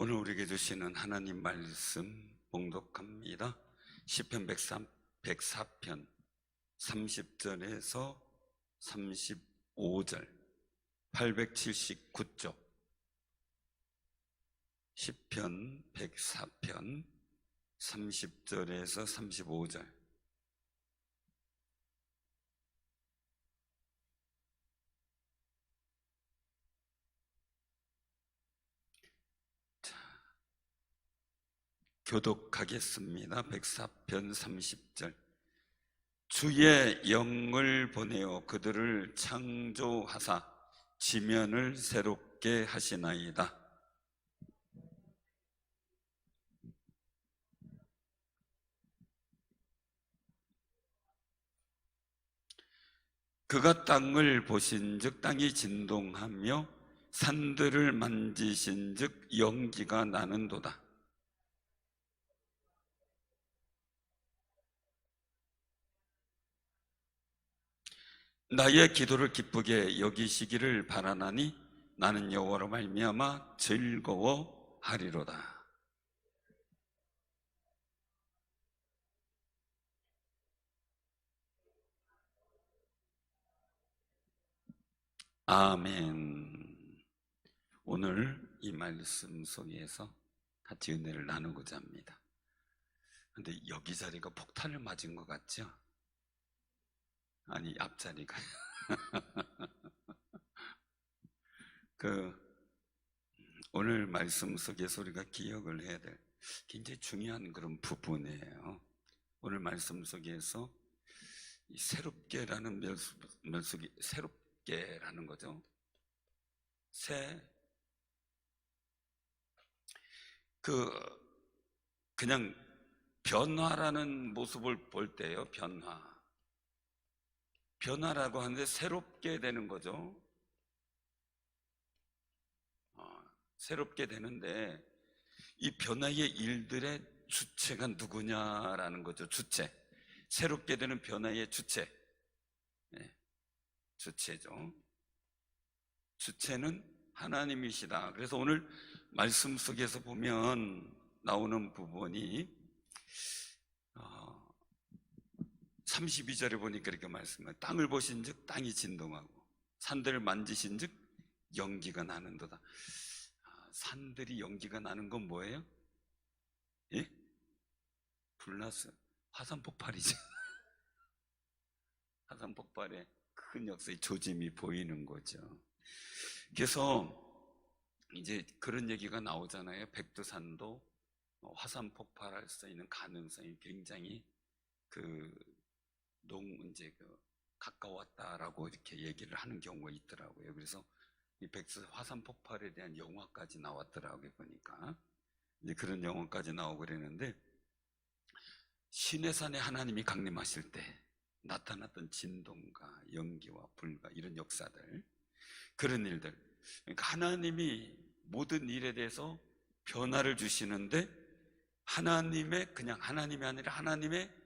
오늘 우리에게 주시는 하나님 말씀 봉독합니다. 시편 104편 30절에서 35절 879쪽 시편 104편 30절에서 35절. 교독하겠습니다. 104편 30절. 주의 영을 보내어 그들을 창조하사 지면을 새롭게 하시나이다. 그가 땅을 보신즉 땅이 진동하며 산들을 만지신즉 연기가 나는도다. 나의 기도를 기쁘게 여기시기를 바라나니 나는 여호와로 말미암아 즐거워하리로다. 아멘. 오늘 이 말씀 속에서 같이 은혜를 나누고자 합니다. 근데 여기 자리가 폭탄을 맞은 것 같죠? 아니, 앞자리가. 오늘 말씀 속에서 우리가 기억을 해야 될 굉장히 중요한 그런 부분이에요. 오늘 말씀 속에서 이 새롭게라는 멸속이 새롭게라는 거죠. 그냥 변화라는 모습을 볼 때요, 변화라고 하는데 새롭게 되는 거죠. 새롭게 되는데 이 변화의 일들의 주체가 누구냐라는 거죠. 주체. 새롭게 되는 변화의 주체. 네, 주체죠. 주체는 하나님이시다. 그래서 오늘 말씀 속에서 보면 나오는 부분이 32절에 보니까 이렇게 말씀해요. 땅을 보신즉 땅이 진동하고 산들을 만지신즉 연기가 나는도다. 산들이 연기가 나는 건 뭐예요? 예? 불나스 화산 폭발이죠. 화산 폭발의 큰 역사의 조짐이 보이는 거죠. 그래서 이제 그런 얘기가 나오잖아요. 백두산도 화산 폭발할 수 있는 가능성이 굉장히 가까웠다라고 이렇게 얘기를 하는 경우가 있더라고요. 그래서 이 백두 화산 폭발에 대한 영화까지 나왔더라고요. 보니까 이제 그런 영화까지 나오고 그랬는데, 시내산에 하나님이 강림하실 때 나타났던 진동과 연기와 불과 이런 역사들, 그런 일들, 그러니까 하나님이 모든 일에 대해서 변화를 주시는데 그냥 하나님이 아니라 하나님의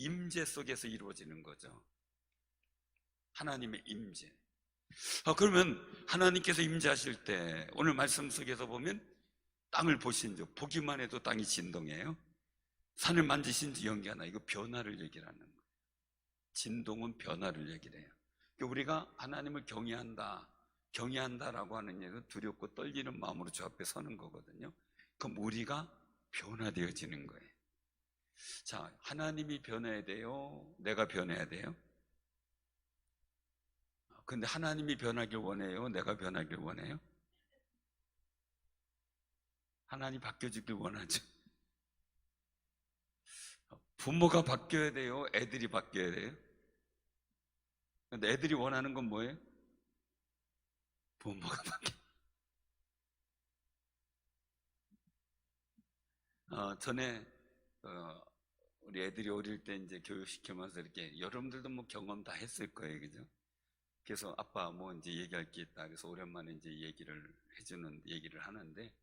임재 속에서 이루어지는 거죠. 하나님의 임재. 그러면 하나님께서 임재하실 때 오늘 말씀 속에서 보면 땅을 보신즉 보기만 해도 땅이 진동해요. 산을 만지신즉 연기가 나. 이거 변화를 얘기하는 거예요. 진동은 변화를 얘기해요. 우리가 하나님을 경외한다라고 하는 얘기는 두렵고 떨리는 마음으로 주 앞에 서는 거거든요. 그럼 우리가 변화되어지는 거예요. 자, 하나님이 변해야 돼요? 내가 변해야 돼요? 근데 하나님이 변하길 원해요? 내가 변하길 원해요? 하나님 바뀌어주길 원하죠. 부모가 바뀌어야 돼요? 애들이 바뀌어야 돼요? 근데 애들이 원하는 건 뭐예요? 부모가 바뀌어. 전에 우리 애들이 어릴 때 이제 교육시키면서 이렇게, 여러분들도 뭐 경험 다 했을 거예요, 그죠? 그래서 아빠 뭐 이제 얘기할 게 있다. 그래서 오랜만에 이제 얘기를 하는데,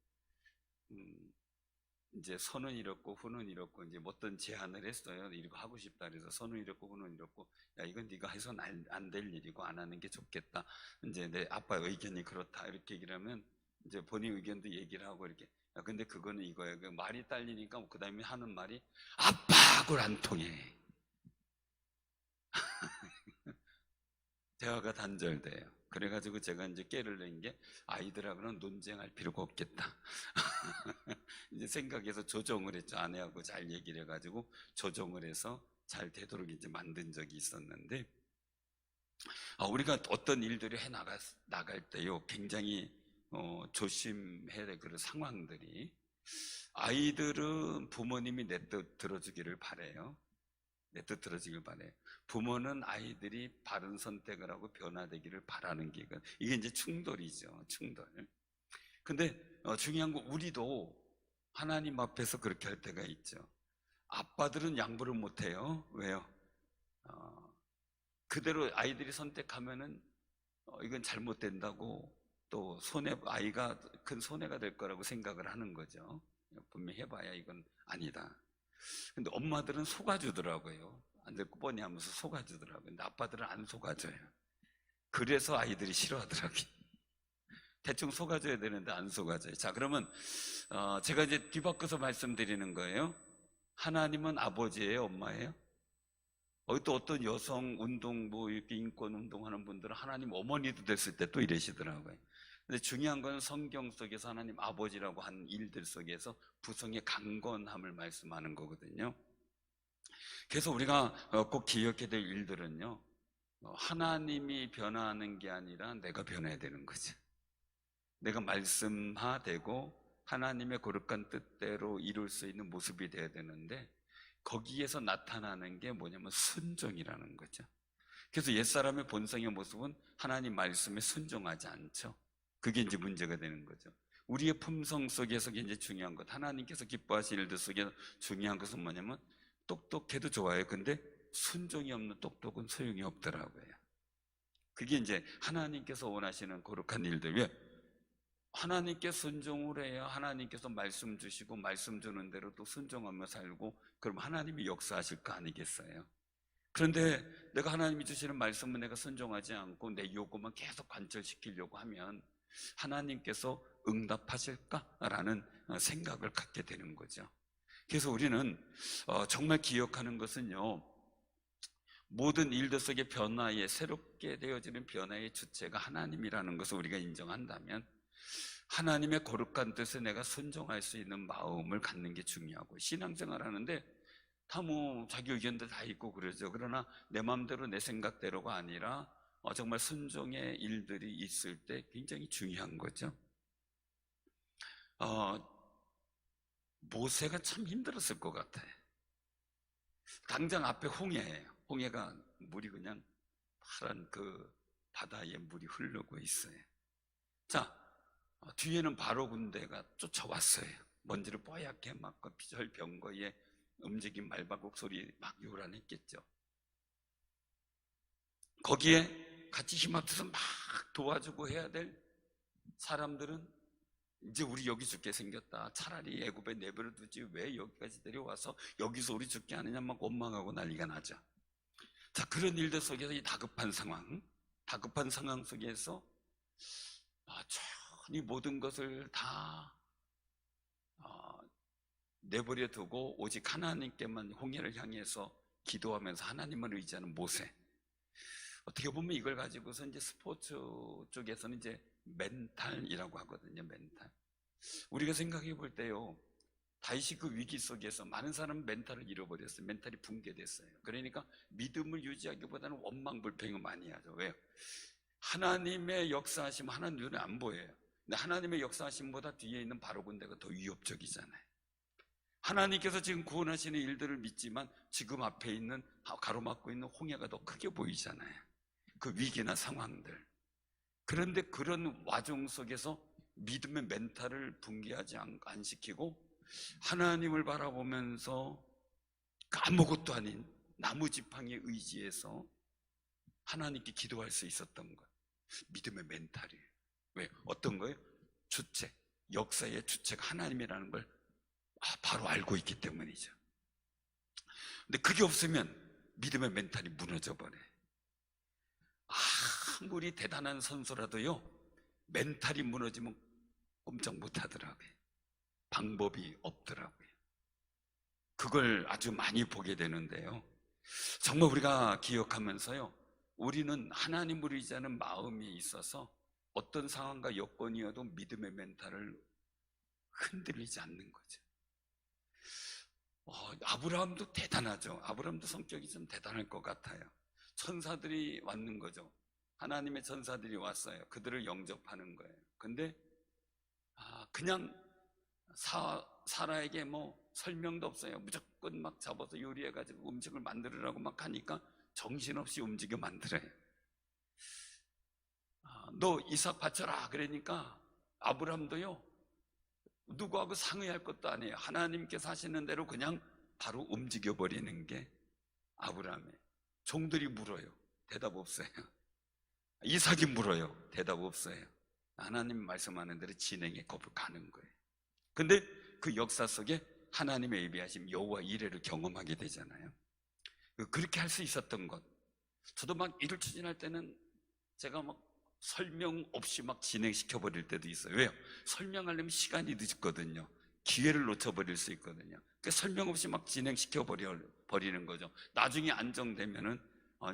이제 선은 이렇고 후는 이렇고 이제 어떤 제안을 했어요. 이거 하고 싶다. 그래서 선은 이렇고 후는 이렇고, 야, 이건 네가 해서는 안 될 일이고 안 하는 게 좋겠다. 이제 내 아빠 의견이 그렇다. 이렇게 얘기를 하면 이제 본인 의견도 얘기를 하고 이렇게, 근데 그거는 이거예요. 그 말이 딸리니까 그 다음에 하는 말이 아빠하고는 안 통해. 대화가 단절돼요. 그래가지고 제가 이제 깨를 낸 게 아이들하고는 논쟁할 필요가 없겠다. 이제 생각해서 조정을 했죠. 아내하고 잘 얘기를 해가지고 조정을 해서 잘 되도록 이제 만든 적이 있었는데, 우리가 어떤 일들을 나갈 때요, 굉장히 조심해야 될 그런 상황들이, 아이들은 부모님이 내 뜻 들어주기를 바래요. 내 뜻 들어주길 바래요. 부모는 아이들이 바른 선택을 하고 변화되기를 바라는 게, 이게 이제 충돌이죠. 충돌. 근데 중요한 건 우리도 하나님 앞에서 그렇게 할 때가 있죠. 아빠들은 양보를 못해요. 왜요? 그대로 아이들이 선택하면은 이건 잘못된다고, 또 아이가 큰 손해가 될 거라고 생각을 하는 거죠. 분명히 해봐야 이건 아니다. 근데 엄마들은 속아주더라고요. 안 될 거 뻔히 하면서 속아주더라고요. 근데 아빠들은 안 속아줘요. 그래서 아이들이 싫어하더라고요. 대충 속아줘야 되는데 안 속아줘요. 자, 그러면 제가 이제 뒤바꿔서 말씀드리는 거예요. 하나님은 아버지예요, 엄마예요? 또 어떤 여성 운동, 이렇게 인권 운동하는 분들은 하나님 어머니도 됐을 때 또 이러시더라고요. 근데 중요한 건 성경 속에서 하나님 아버지라고 한 일들 속에서 부성의 강건함을 말씀하는 거거든요. 그래서 우리가 꼭 기억해야 될 일들은요, 하나님이 변화하는 게 아니라 내가 변해야 되는 거죠. 내가 말씀하되고 하나님의 거룩한 뜻대로 이룰 수 있는 모습이 돼야 되는데, 거기에서 나타나는 게 뭐냐면 순종이라는 거죠. 그래서 옛사람의 본성의 모습은 하나님 말씀에 순종하지 않죠. 그게 이제 문제가 되는 거죠. 우리의 품성 속에서 이제 중요한 것, 하나님께서 기뻐하실 일들 속에 중요한 것은 뭐냐면, 똑똑해도 좋아요. 근데 순종이 없는 똑똑은 소용이 없더라고요. 그게 이제 하나님께서 원하시는 거룩한 일들. 왜? 하나님께 순종을 해야 하나님께서 말씀 주시고 말씀 주는 대로 또 순종하며 살고, 그럼 하나님이 역사하실 거 아니겠어요? 그런데 내가 하나님이 주시는 말씀은 내가 순종하지 않고 내 요구만 계속 관철시키려고 하면 하나님께서 응답하실까라는 생각을 갖게 되는 거죠. 그래서 우리는 정말 기억하는 것은요, 모든 일들 속의 변화에, 새롭게 되어지는 변화의 주체가 하나님이라는 것을 우리가 인정한다면 하나님의 거룩한 뜻에 내가 순종할 수 있는 마음을 갖는 게 중요하고, 신앙생활 하는데 다 자기 의견도 다 있고 그러죠. 그러나 내 마음대로 내 생각대로가 아니라 정말 순종의 일들이 있을 때 굉장히 중요한 거죠. 모세가 참 힘들었을 것 같아요. 당장 앞에 홍해예요. 홍해가 물이 그냥 파란 그 바다에 물이 흐르고 있어요. 자, 뒤에는 바로 군대가 쫓아왔어요. 먼지를 뽀얗게 막 비절병거에 움직인 말바국 소리 막 요란했겠죠. 거기에 같이 힘 합쳐서 막 도와주고 해야 될 사람들은 이제 우리 여기 죽게 생겼다. 차라리 애굽에 내버려 두지 왜 여기까지 데려와서 여기서 우리 죽게 하느냐 막 원망하고 난리가 나죠. 자, 그런 일들 속에서 이 다급한 상황 속에서 천히 모든 것을 다 내버려 두고 오직 하나님께만 홍해를 향해서 기도하면서 하나님을 의지하는 모세. 어떻게 보면 이걸 가지고서 이제 스포츠 쪽에서는 이제 멘탈이라고 하거든요. 멘탈. 우리가 생각해 볼 때요, 다윗이 그 위기 속에서 많은 사람은 멘탈을 잃어버렸어요. 멘탈이 붕괴됐어요. 그러니까 믿음을 유지하기보다는 원망불평을 많이 하죠. 왜요? 하나님의 역사하심, 하나님 눈에 안 보여요. 근데 하나님의 역사하심보다 뒤에 있는 바로 군대가 더 위협적이잖아요. 하나님께서 지금 구원하시는 일들을 믿지만 지금 앞에 있는, 가로막고 있는 홍해가 더 크게 보이잖아요. 그 위기나 상황들. 그런데 그런 와중 속에서 믿음의 멘탈을 붕괴하지 안 시키고 하나님을 바라보면서 아무것도 아닌 나무 지팡이에 의지해서 하나님께 기도할 수 있었던 것. 믿음의 멘탈이에요. 왜? 어떤 거예요? 주체, 역사의 주체가 하나님이라는 걸 바로 알고 있기 때문이죠. 근데 그게 없으면 믿음의 멘탈이 무너져 버려요. 아무리 대단한 선수라도요, 멘탈이 무너지면 꼼짝 못 하더라고요. 방법이 없더라고요. 그걸 아주 많이 보게 되는데요. 정말 우리가 기억하면서요, 우리는 하나님을 의지하는 마음이 있어서 어떤 상황과 여건이어도 믿음의 멘탈을 흔들리지 않는 거죠. 아브라함도 대단하죠. 아브라함도 성격이 좀 대단할 것 같아요. 천사들이 왔는 거죠. 하나님의 천사들이 왔어요. 그들을 영접하는 거예요. 근데 그냥 사라에게 뭐 설명도 없어요. 무조건 막 잡아서 요리해가지고 음식을 만들으라고 막 하니까 정신없이 움직여 만들어요. 너 이삭 바쳐라 그러니까 아브라함도요, 누구하고 상의할 것도 아니에요. 하나님께서 하시는 대로 그냥 바로 움직여버리는 게 아브라함이에요. 종들이 물어요. 대답 없어요. 이삭이 물어요. 대답 없어요. 하나님 말씀하는 대로 진행에 가는 거예요. 근데 그 역사 속에 하나님의 예비하심 여호와 이레를 경험하게 되잖아요. 그렇게 할 수 있었던 것, 저도 막 일을 추진할 때는 제가 막 설명 없이 막 진행시켜 버릴 때도 있어요. 왜요? 설명하려면 시간이 늦거든요. 기회를 놓쳐버릴 수 있거든요. 그러니까 설명 없이 막 진행시켜 버리는 거죠. 나중에 안정되면은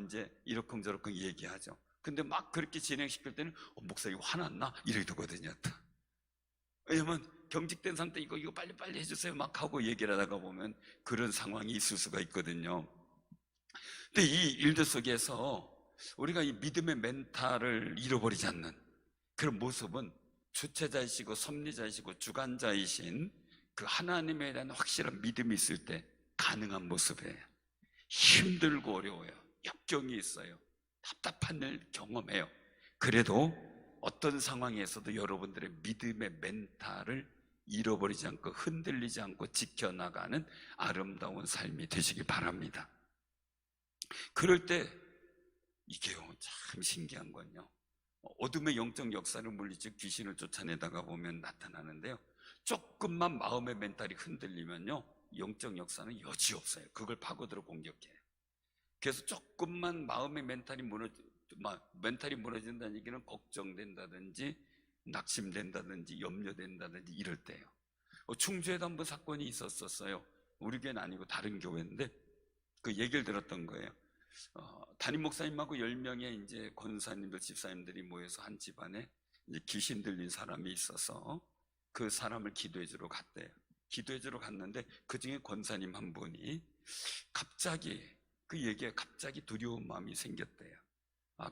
이제 이러쿵저러쿵 얘기하죠. 근데 막 그렇게 진행시킬 때는 목사님 화났나? 이래 두거든요. 왜냐면 경직된 상태, 이거 빨리빨리 해주세요 막 하고 얘기를 하다가 보면 그런 상황이 있을 수가 있거든요. 근데 이 일들 속에서 우리가 이 믿음의 멘탈을 잃어버리지 않는 그런 모습은 주체자이시고 섭리자이시고 주관자이신 그 하나님에 대한 확실한 믿음이 있을 때 가능한 모습이에요. 힘들고 어려워요. 역경이 있어요. 답답한 일 경험해요. 그래도 어떤 상황에서도 여러분들의 믿음의 멘탈을 잃어버리지 않고 흔들리지 않고 지켜나가는 아름다운 삶이 되시기 바랍니다. 그럴 때 이게요, 참 신기한 건요, 어둠의 영적 역사를 물리쳐 귀신을 쫓아내다가 보면 나타나는데요, 조금만 마음의 멘탈이 흔들리면요 영적 역사는 여지없어요. 그걸 파고들어 공격해요. 그래서 조금만 마음의 멘탈이 무너진다는 얘기는 걱정된다든지 낙심된다든지 염려된다든지 이럴 때예요. 충주에도 한번 사건이 있었어요. 우리 교회는 아니고 다른 교회인데 그 얘기를 들었던 거예요. 담임 목사님하고 10명의 이제 권사님들, 집사님들이 모여서 한 집안에 이제 귀신 들린 사람이 있어서 그 사람을 기도해 주러 갔대요. 기도해 주러 갔는데 그 중에 권사님 한 분이 갑자기 그 얘기에 갑자기 두려운 마음이 생겼대요.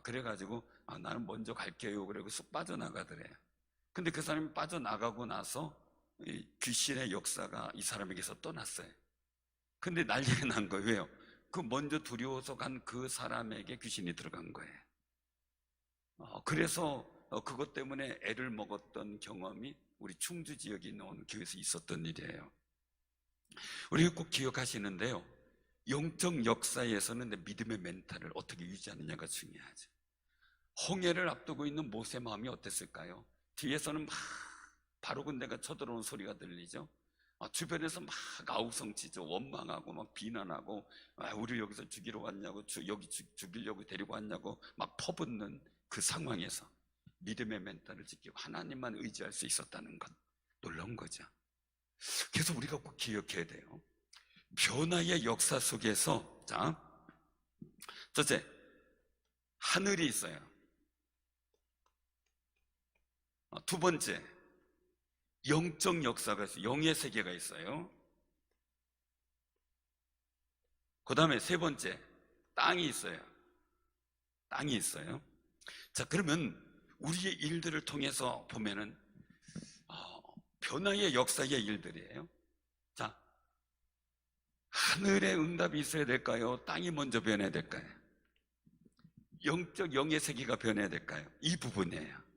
그래가지고 나는 먼저 갈게요. 그러고 쑥 빠져나가더래요. 근데 그 사람이 빠져나가고 나서 이 귀신의 역사가 이 사람에게서 떠났어요. 근데 난리가 난 거예요. 왜요? 그 먼저 두려워서 간 그 사람에게 귀신이 들어간 거예요. 그래서 그것 때문에 애를 먹었던 경험이 우리 충주 지역에 있는 교회에서 있었던 일이에요. 우리가 꼭 기억하시는데요, 영적 역사에서는 내 믿음의 멘탈을 어떻게 유지하느냐가 중요하죠. 홍해를 앞두고 있는 모세 마음이 어땠을까요? 뒤에서는 막 바로 군대가 쳐들어오는 소리가 들리죠. 주변에서 막 아우성치죠. 원망하고 막 비난하고 우리 여기서 죽이러 왔냐고, 여기 죽이려고 데리고 왔냐고 막 퍼붓는 그 상황에서 믿음의 멘탈을 지키고 하나님만 의지할 수 있었다는 것, 놀라운 거죠. 그래서 우리가 꼭 기억해야 돼요. 변화의 역사 속에서, 자, 첫째, 하늘이 있어요. 두 번째, 영적 역사가 있어요. 영의 세계가 있어요. 그 다음에 세 번째, 땅이 있어요. 땅이 있어요. 자, 그러면 우리의 일들을 통해서 보면은 변화의 역사의 일들이에요. 자, 하늘의 응답이 있어야 될까요? 땅이 먼저 변해야 될까요? 영의 세계가 변해야 될까요? 이 부분이에요.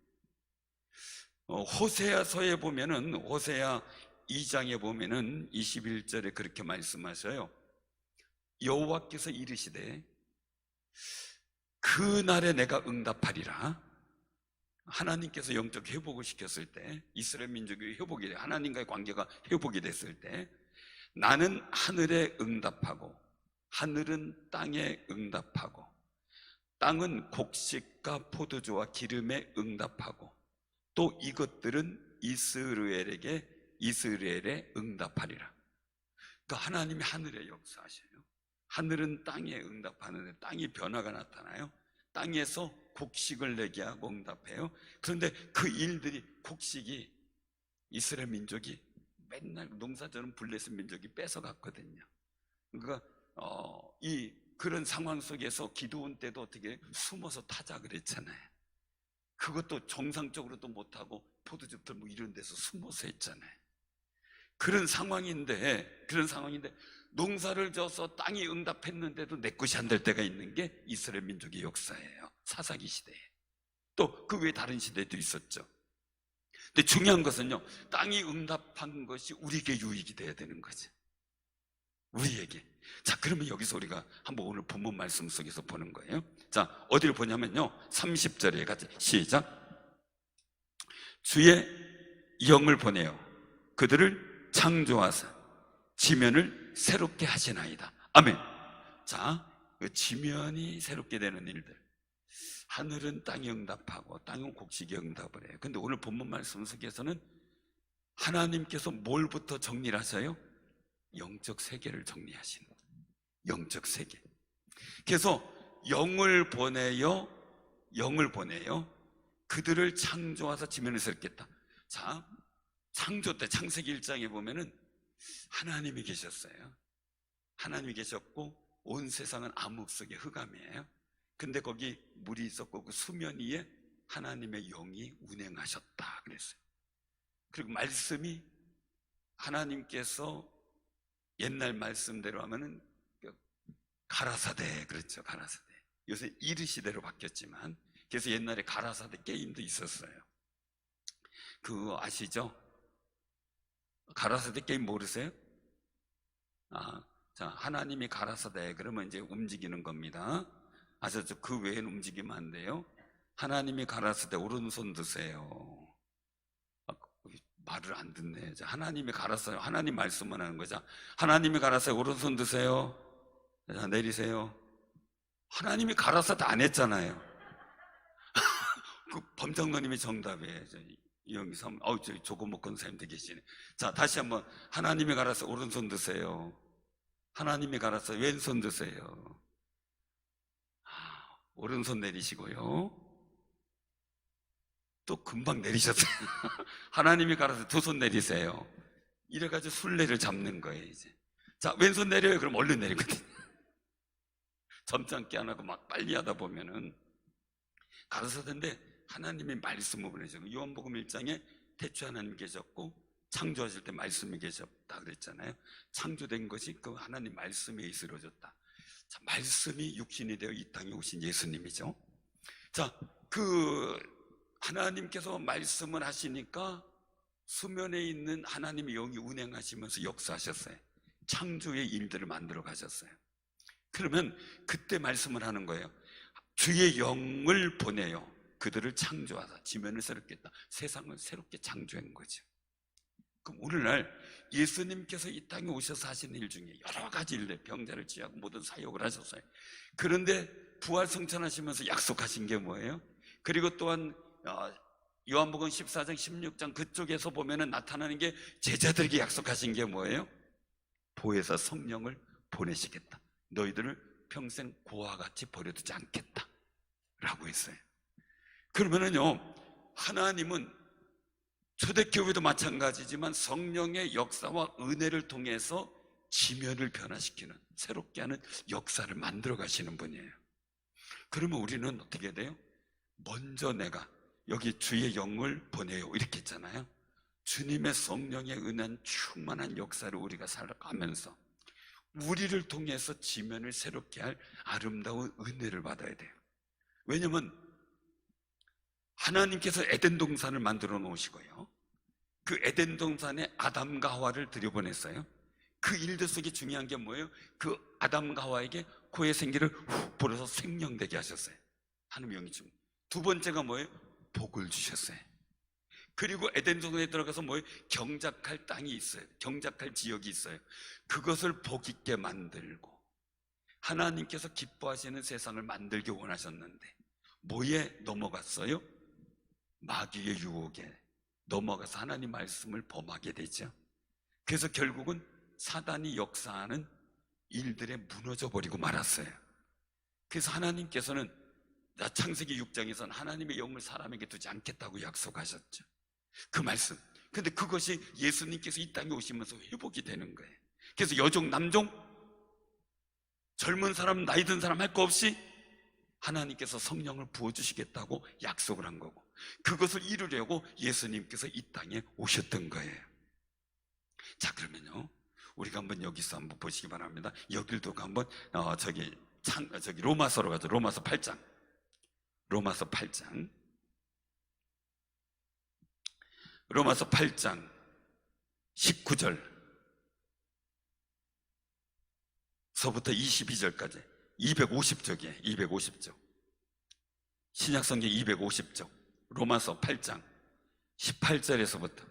호세아서에 보면은, 호세아 2장에 보면은 21절에 그렇게 말씀하셔요. 여호와께서 이르시되 그날에 내가 응답하리라. 하나님께서 영적 회복을 시켰을 때, 이스라엘 민족이 회복이, 하나님과의 관계가 회복이 됐을 때, 나는 하늘에 응답하고 하늘은 땅에 응답하고 땅은 곡식과 포도주와 기름에 응답하고 또 이것들은 이스라엘에게 이스라엘에 응답하리라. 그러니까 하나님이 하늘에 역사하셔요. 하늘은 땅에 응답하는데 땅이 변화가 나타나요. 땅에서 곡식을 내게 하고 응답해요. 그런데 그 일들이, 곡식이 이스라엘 민족이 맨날 농사져는 블레셋 민족이 뺏어갔거든요. 그러니까 그런 상황 속에서 기도원 때도 어떻게 숨어서 타자 그랬잖아요. 그것도 정상적으로도 못하고 포도즙들 뭐 이런 데서 숨어서 했잖아요. 그런 상황인데 농사를 져서 땅이 응답했는데도 내 것이 안 될 때가 있는 게 이스라엘 민족의 역사예요. 사사기 시대에. 또 그 외에 다른 시대도 있었죠. 근데 중요한 것은요, 땅이 응답한 것이 우리에게 유익이 돼야 되는 거죠. 우리에게. 자, 그러면 여기서 우리가 한번 오늘 본문 말씀 속에서 보는 거예요. 자, 어디를 보냐면요, 30절에 같이 시작. 주의 영을 보내요. 그들을 창조하사 지면을 새롭게 하시나이다. 아멘. 자, 그 지면이 새롭게 되는 일들. 하늘은 땅이 응답하고 땅은 곡식이 응답을 해요. 근데 오늘 본문 말씀 속에서는 하나님께서 뭘부터 정리를 하셔요? 영적 세계를 정리하시는 거예요. 영적 세계. 그래서 영을 보내요. 그들을 창조하사 지면을 새롭게 했다. 자, 창조 때 창세기 1장에 보면은 하나님이 계셨어요. 하나님이 계셨고 온 세상은 암흑 속의 흑암이에요. 근데 거기 물이 있었고 그 수면 위에 하나님의 영이 운행하셨다 그랬어요. 그리고 말씀이, 하나님께서 옛날 말씀대로 하면은 가라사대 그랬죠. 가라사대. 요새 이르시대로 바뀌었지만, 그래서 옛날에 가라사대 게임도 있었어요. 그거 아시죠? 가라사대 게임 모르세요? 자, 하나님이 가라사대 그러면 이제 움직이는 겁니다. 아셨죠? 그 외에는 움직이면 안 돼요. 하나님이 가라사대 오른손 드세요. 말을 안 듣네. 자, 하나님이 가라사대, 하나님 말씀만 하는 거죠. 하나님이 가라사대 오른손 드세요. 자, 내리세요. 하나님이 가라사대 안 했잖아요. 그 범장로님이 정답이에요. 이영기삼, 저기 조고목 권사님도 계시네. 자, 다시 한번. 하나님이 가라사대 오른손 드세요. 하나님이 가라사대 왼손 드세요. 오른손 내리시고요. 또 금방 내리셨어요. 하나님이 가라사대 두 손 내리세요. 이래가지고 순례를 잡는 거예요, 이제. 자, 왼손 내려요. 그럼 얼른 내리거든요. 점잖게 안 하고 막 빨리 하다 보면은 가라사대인데 하나님이 말씀을 보내셨고, 요한복음 1장에 태초에 하나님 계셨고 창조하실 때 말씀이 계셨다 그랬잖아요. 창조된 것이 그 하나님 말씀에 이스러졌다. 자, 말씀이 육신이 되어 이 땅에 오신 예수님이죠. 자, 그 하나님께서 말씀을 하시니까 수면에 있는 하나님의 영이 운행하시면서 역사하셨어요. 창조의 일들을 만들어 가셨어요. 그러면 그때 말씀을 하는 거예요. 주의 영을 보내요. 그들을 창조하사 지면을 새롭게 했다. 세상을 새롭게 창조한 거죠. 그럼 오늘날 예수님께서 이 땅에 오셔서 하신 일 중에 여러 가지 일들, 병자를 치유하고 모든 사역을 하셨어요. 그런데 부활 성천하시면서 약속하신 게 뭐예요? 그리고 또한 요한복음 14장 16장 그쪽에서 보면은 나타나는 게 제자들에게 약속하신 게 뭐예요? 보혜사 성령을 보내시겠다. 너희들을 평생 고와 같이 버려두지 않겠다 라고 했어요. 그러면은요, 하나님은 초대교회도 마찬가지지만 성령의 역사와 은혜를 통해서 지면을 변화시키는, 새롭게 하는 역사를 만들어 가시는 분이에요. 그러면 우리는 어떻게 돼요? 먼저 내가 여기 주의 영을 보내요 이렇게 했잖아요. 주님의 성령의 은혜는 충만한 역사를 우리가 살아가면서 우리를 통해서 지면을 새롭게 할 아름다운 은혜를 받아야 돼요. 왜냐하면 하나님께서 에덴 동산을 만들어 놓으시고요, 그 에덴 동산에 아담과 하와를 들여보냈어요. 그 일들 속에 중요한 게 뭐예요? 그 아담과 하와에게 코에 생기를 훅 불어서 생명되게 하셨어요. 하나님의 영이 좀. 두 번째가 뭐예요? 복을 주셨어요. 그리고 에덴 동산에 들어가서 뭐예요? 경작할 땅이 있어요. 경작할 지역이 있어요. 그것을 복 있게 만들고 하나님께서 기뻐하시는 세상을 만들기 원하셨는데 뭐에 넘어갔어요? 마귀의 유혹에 넘어가서 하나님 말씀을 범하게 되죠. 그래서 결국은 사단이 역사하는 일들에 무너져 버리고 말았어요. 그래서 하나님께서는 창세기 6장에서는 하나님의 영을 사람에게 두지 않겠다고 약속하셨죠. 그 말씀. 근데 그것이 예수님께서 이 땅에 오시면서 회복이 되는 거예요. 그래서 여종, 남종, 젊은 사람, 나이 든 사람 할 거 없이 하나님께서 성령을 부어주시겠다고 약속을 한 거고, 그것을 이루려고 예수님께서 이 땅에 오셨던 거예요. 자, 그러면요, 우리가 한번 여기서 한번 보시기 바랍니다. 여길도 한번 저기 로마서로 가죠. 로마서 8장. 로마서 8장. 로마서 8장 19절 서부터 22절까지 250쪽이에요. 250쪽. 신약성경 250쪽. 로마서 8장 18절에서부터.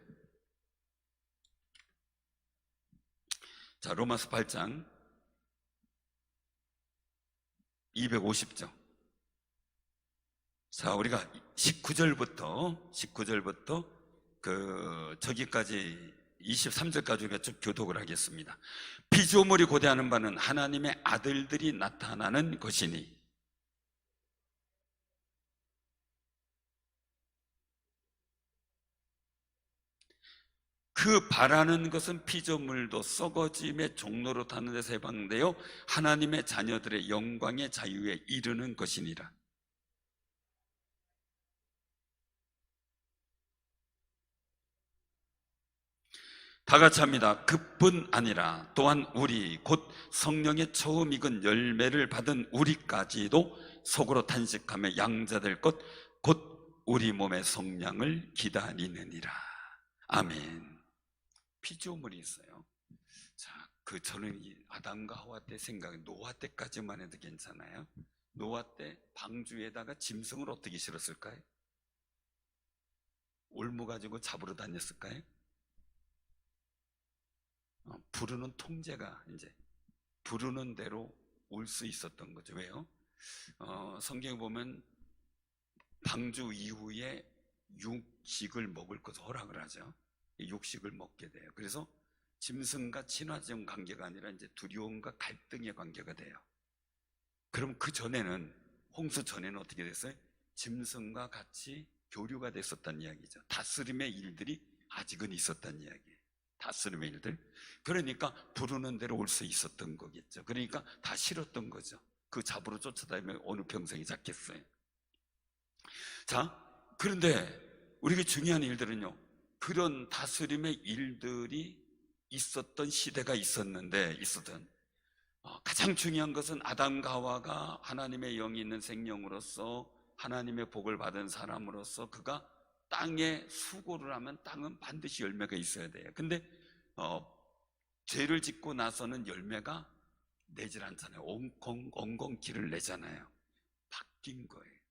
자, 로마서 8장 250쪽. 자, 우리가 19절부터 저기까지 23절까지 우리가 쭉 교독을 하겠습니다. 피조물이 고대하는 바는 하나님의 아들들이 나타나는 것이니, 그 바라는 것은 피조물도 썩어짐의 종로로 타는 데서 해방되어 하나님의 자녀들의 영광의 자유에 이르는 것이니라. 다 같이 합니다. 그뿐 아니라 또한 우리 곧 성령의 처음 익은 열매를 받은 우리까지도 속으로 탄식하며 양자될 것 곧 우리 몸의 성량을 기다리느니라. 아멘. 피조물이 있어요. 자, 저는 이 아담과 하와 때 노아 때까지만 해도 괜찮아요. 노아 때 방주에다가 짐승을 어떻게 실었을까요? 올무 가지고 잡으러 다녔을까요? 부르는 통제가 이제 부르는 대로 올 수 있었던 거죠. 왜요? 성경에 보면 방주 이후에 육식을 먹을 것을 허락을 하죠. 육식을 먹게 돼요. 그래서 짐승과 친화적 관계가 아니라 이제 두려움과 갈등의 관계가 돼요. 그럼 그 전에는, 홍수 전에는 어떻게 됐어요? 짐승과 같이 교류가 됐었다는 이야기죠. 다스림의 일들이 아직은 있었다는 이야기예요. 다스림의 일들. 그러니까 부르는 대로 올 수 있었던 거겠죠. 그러니까 다 싫었던 거죠. 그 잡으러 쫓아다니면 어느 평생이 잡겠어요. 자, 그런데 우리가 중요한 일들은요, 그런 다스림의 일들이 있었던 시대가 있었는데, 가장 중요한 것은 아담과 하와가 하나님의 영이 있는 생명으로서 하나님의 복을 받은 사람으로서 그가 땅에 수고를 하면 땅은 반드시 열매가 있어야 돼요. 근데 죄를 짓고 나서는 열매가 내질 않잖아요. 엉겅퀴를 내잖아요. 바뀐 거예요.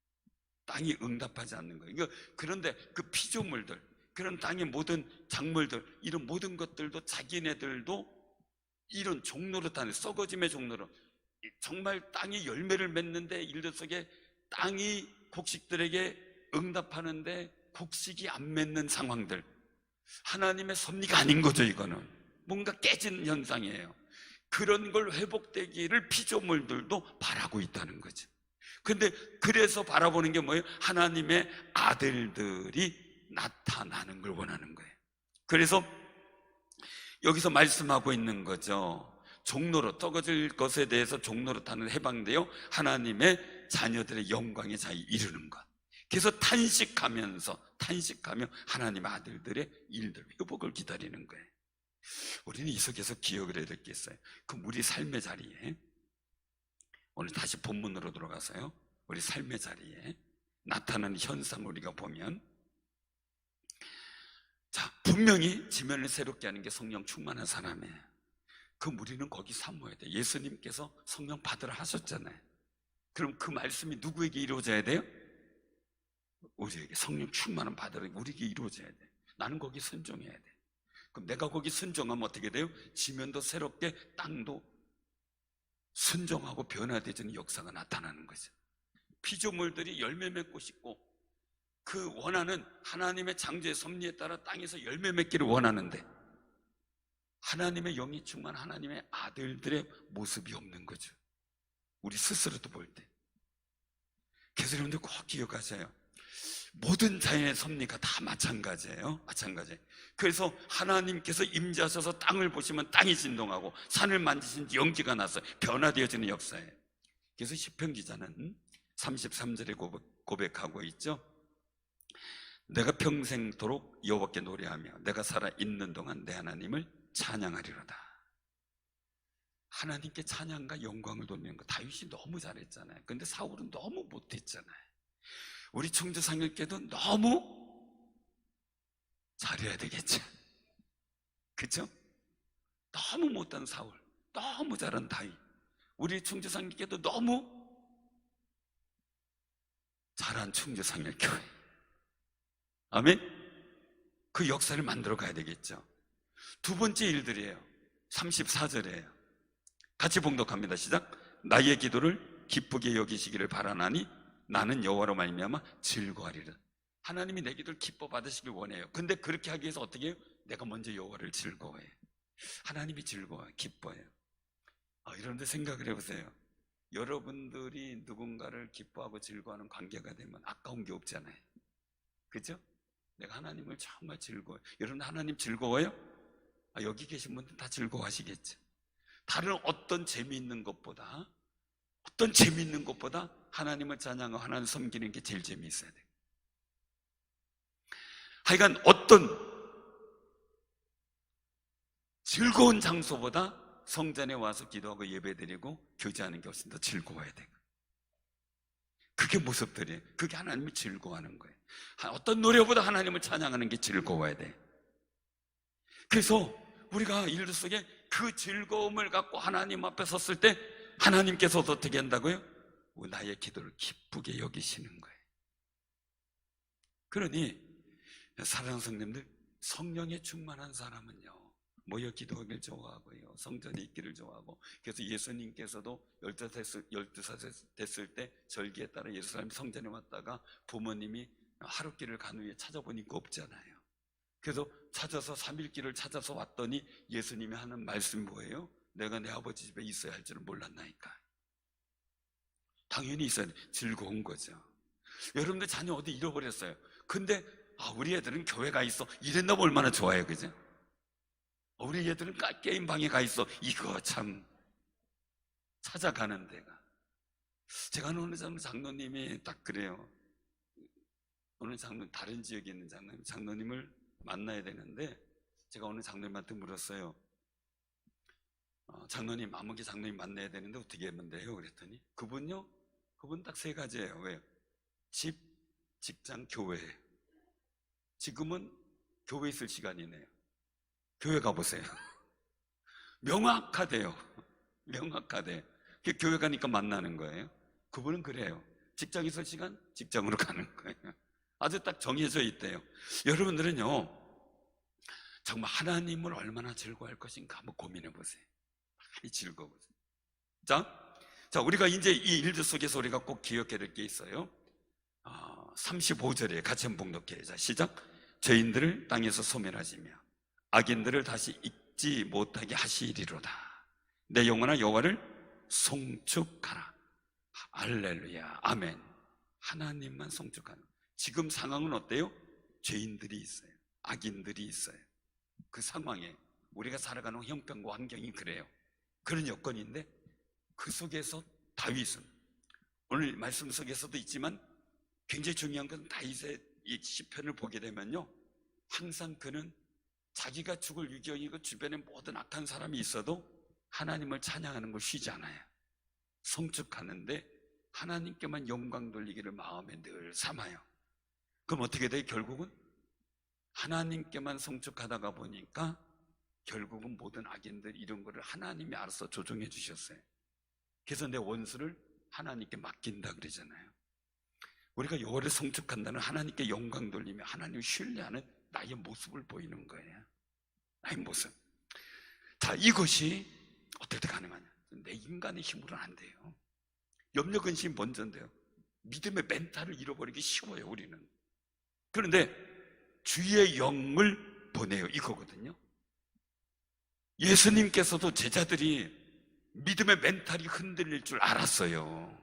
땅이 응답하지 않는 거예요. 그런데 그 피조물들, 그런 땅의 모든 작물들, 이런 모든 것들도 자기네들도 이런 종로로 타는, 썩어짐의 종로로, 정말 땅이 열매를 맺는데 일들 속에 땅이 곡식들에게 응답하는데 곡식이 안 맺는 상황들, 하나님의 섭리가 아닌 거죠. 이거는 뭔가 깨진 현상이에요. 그런 걸 회복되기를 피조물들도 바라고 있다는 거죠. 근데 그래서 바라보는 게 뭐예요? 하나님의 아들들이 나타나는 걸 원하는 거예요. 그래서 여기서 말씀하고 있는 거죠. 종로로, 썩어질 것에 대해서 종로로 타는, 해방되어 하나님의 자녀들의 영광의 자유에 이르는 것. 그래서 탄식하며 하나님의 아들들의 일들, 회복을 기다리는 거예요. 우리는 이 속에서 기억을 해야 될 게 있어요. 그럼 우리 삶의 자리에, 오늘 다시 본문으로 들어가서요, 우리 삶의 자리에 나타나는 현상을 우리가 보면, 자, 분명히 지면을 새롭게 하는 게 성령 충만한 사람이에요. 그럼 우리는 거기 사모해야 돼요. 예수님께서 성령 받으라 하셨잖아요. 그럼 그 말씀이 누구에게 이루어져야 돼요? 우리에게 성령 충만한 받으라, 우리에게 이루어져야 돼. 나는 거기 순종해야 돼. 그럼 내가 거기 순종하면 어떻게 돼요? 지면도 새롭게, 땅도 순종하고 변화되는 역사가 나타나는 거죠. 피조물들이 열매 맺고 싶고 그 원하는 하나님의 창조의 섭리에 따라 땅에서 열매 맺기를 원하는데 하나님의 영이 충만 하나님의 아들들의 모습이 없는 거죠. 우리 스스로도 볼 때. 그래서 여러분들 꼭 기억하세요. 모든 자연의 섭리가 다 마찬가지예요. 마찬가지. 그래서 하나님께서 임재하셔서 땅을 보시면 땅이 진동하고 산을 만지신 연기가 나서 변화되어지는 역사예요. 그래서 시편 기자는 33절에 고백하고 있죠. 내가 평생토록 여호와께 노래하며 내가 살아 있는 동안 내 하나님을 찬양하리로다. 하나님께 찬양과 영광을 돌리는 거 다윗이 너무 잘했잖아요. 근데 사울은 너무 못했잖아요. 우리 청지상일께도 너무 잘해야 되겠죠. 그렇죠? 너무 못한 사울, 너무 잘한 다윗. 우리 청지상일께도 너무 잘한 청지상일교회. 아멘? 그 역사를 만들어 가야 되겠죠. 두 번째 일들이에요. 34절이에요. 같이 봉독합니다. 시작. 나의 기도를 기쁘게 여기시기를 바라나니 나는 여호와로 말미암아 즐거워하리라. 하나님이 내 기도를 기뻐 받으시길 원해요. 근데 그렇게 하기 위해서 어떻게 해요? 내가 먼저 여호와를 즐거워해요. 하나님이 즐거워요. 기뻐해요. 여러분들 생각을 해보세요. 여러분들이 누군가를 기뻐하고 즐거워하는 관계가 되면 아까운 게 없잖아요. 그죠? 내가 하나님을 정말 즐거워요. 여러분 하나님 즐거워요? 여기 계신 분들 다 즐거워하시겠죠. 다른 어떤 재미있는 것보다 하나님을 찬양하고 하나님 섬기는 게 제일 재미있어야 돼요. 하여간 어떤 즐거운 장소보다 성전에 와서 기도하고 예배드리고 교제하는 게 훨씬 더 즐거워야 돼요. 그게 모습들이에요. 그게 하나님이 즐거워하는 거예요. 어떤 노래보다 하나님을 찬양하는 게 즐거워야 돼요. 그래서 우리가 일들 속에 그 즐거움을 갖고 하나님 앞에 섰을 때 하나님께서도 어떻게 한다고요? 나의 기도를 기쁘게 여기시는 거예요. 그러니 사랑하는 성도님들, 성령에 충만한 사람은요 모여 기도하기를 좋아하고요, 성전에 있기를 좋아하고. 그래서 예수님께서도 12살 됐을 때 절기에 따라 예루살렘 성전에 왔다가 부모님이 하룻길을 간 후에 찾아보니까 없잖아요. 그래서 찾아서 3일길을 찾아서 왔더니 예수님이 하는 말씀이 뭐예요? 내가 내 아버지 집에 있어야 할 줄은 몰랐나이까. 당연히 있어야 돼. 즐거운 거죠. 여러분들 자녀 어디 잃어버렸어요. 근데 우리 애들은 교회가 있어. 이랬나 봐. 얼마나 좋아요. 그죠? 우리 애들은 게임방에 가 있어. 이거 참 찾아가는 데가. 제가 어느 장로님이 딱 그래요. 어느 다른 지역에 있는 장로님을 만나야 되는데 제가 어느 장로님한테 물었어요. 장로님, 아무개 장로님 만나야 되는데 어떻게 하면 돼요? 그랬더니 그분 딱 세 가지예요. 왜요? 집, 직장, 교회. 지금은 교회 있을 시간이네요. 교회 가보세요. 명확하대요. 명확하대. 교회 가니까 만나는 거예요. 그분은 그래요. 직장 있을 시간, 직장으로 가는 거예요. 아주 딱 정해져 있대요. 여러분들은요 정말 하나님을 얼마나 즐거워할 것인가 한번 고민해 보세요. 많이 즐거워보세요. 자, 우리가 이제 이 일들 속에서 우리가 꼭 기억해야 될 게 있어요. 35절에 같이 한번 봉독해요. 자, 시작. 죄인들을 땅에서 소멸하시며 악인들을 다시 잊지 못하게 하시리로다. 내 영혼아 여호와를 송축하라. 할렐루야, 아멘. 하나님만 송축하는. 지금 상황은 어때요? 죄인들이 있어요. 악인들이 있어요. 그 상황에 우리가 살아가는 형편과 환경이 그래요. 그런 여건인데 그 속에서 다윗은 오늘 말씀 속에서도 있지만 굉장히 중요한 건 다윗의 이 시편을 보게 되면요 항상 그는 자기가 죽을 위기이고 주변에 모든 악한 사람이 있어도 하나님을 찬양하는 걸 쉬지 않아요. 송축하는데 하나님께만 영광 돌리기를 마음에 늘 삼아요. 그럼 어떻게 돼요? 결국은 하나님께만 송축하다가 보니까 결국은 모든 악인들 이런 거를 하나님이 알아서 조정해 주셨어요. 그래서 내 원수를 하나님께 맡긴다 그러잖아요. 우리가 여호와를 송축한다는 하나님께 영광 돌리며 하나님을 신뢰하는 나의 모습을 보이는 거예요. 나의 모습. 자, 이것이 어떨 때 가능하냐? 내 인간의 힘으로는 안 돼요. 염려 근심이 먼저인데요. 믿음의 멘탈을 잃어버리기 쉬워요. 우리는 그런데 주의 영을 보내요, 이거거든요. 예수님께서도 제자들이 믿음의 멘탈이 흔들릴 줄 알았어요.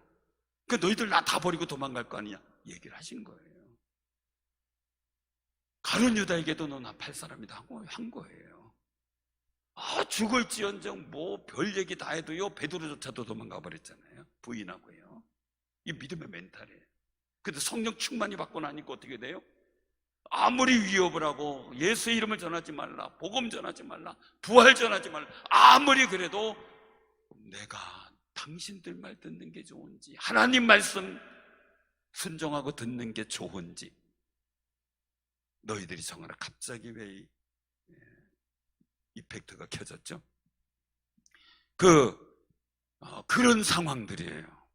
그 너희들 나 다 버리고 도망갈 거 아니냐 얘기를 하신 거예요. 가룟 유다에게도 너 나 팔 사람이다 한 거예요. 죽을지언정 뭐 별 얘기 다 해도요, 베드로조차도 도망가 버렸잖아요. 부인하고요. 이 믿음의 멘탈이에요. 근데 성령 충만이 받고 나니까 어떻게 돼요? 아무리 위협을 하고 예수의 이름을 전하지 말라, 복음 전하지 말라, 부활 전하지 말라, 아무리 그래도 내가 당신들 말 듣는 게 좋은지, 하나님 말씀 순종하고 듣는 게 좋은지, 너희들이 정하라. 갑자기 왜 이 이펙트가 켜졌죠? 그런 상황들이에요.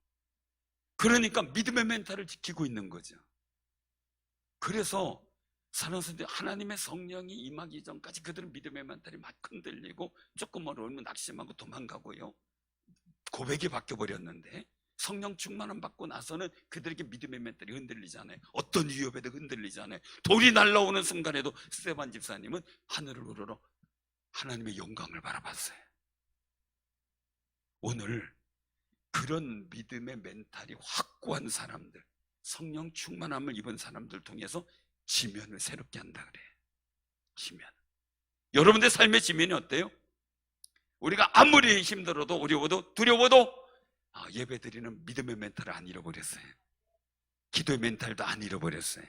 그러니까 믿음의 멘탈을 지키고 있는 거죠. 그래서 사랑스러운데 하나님의 성령이 임하기 전까지 그들은 믿음의 멘탈이 막 흔들리고 조금 어려우면 낙심하고 도망가고요, 고백이 바뀌어버렸는데 성령 충만함 받고 나서는 그들에게 믿음의 멘탈이 흔들리잖아요. 어떤 위협에도 흔들리잖아요. 돌이 날라오는 순간에도 스데반 집사님은 하늘을 우러러 하나님의 영광을 바라봤어요. 오늘 그런 믿음의 멘탈이 확고한 사람들, 성령 충만함을 입은 사람들 통해서 지면을 새롭게 한다 그래요. 지면. 여러분들 삶의 지면이 어때요? 우리가 아무리 힘들어도 어려워도 두려워도 예배드리는 믿음의 멘탈을 안 잃어버렸어요. 기도의 멘탈도 안 잃어버렸어요.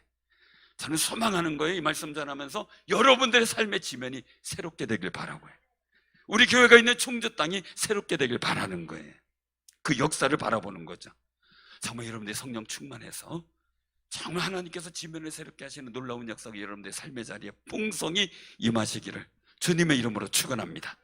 저는 소망하는 거예요. 이 말씀 전하면서 여러분들의 삶의 지면이 새롭게 되길 바라고요. 우리 교회가 있는 충주 땅이 새롭게 되길 바라는 거예요. 그 역사를 바라보는 거죠. 정말 여러분들이 성령 충만해서 정말 하나님께서 지면을 새롭게 하시는 놀라운 역사가 여러분들의 삶의 자리에 풍성히 임하시기를 주님의 이름으로 축원합니다.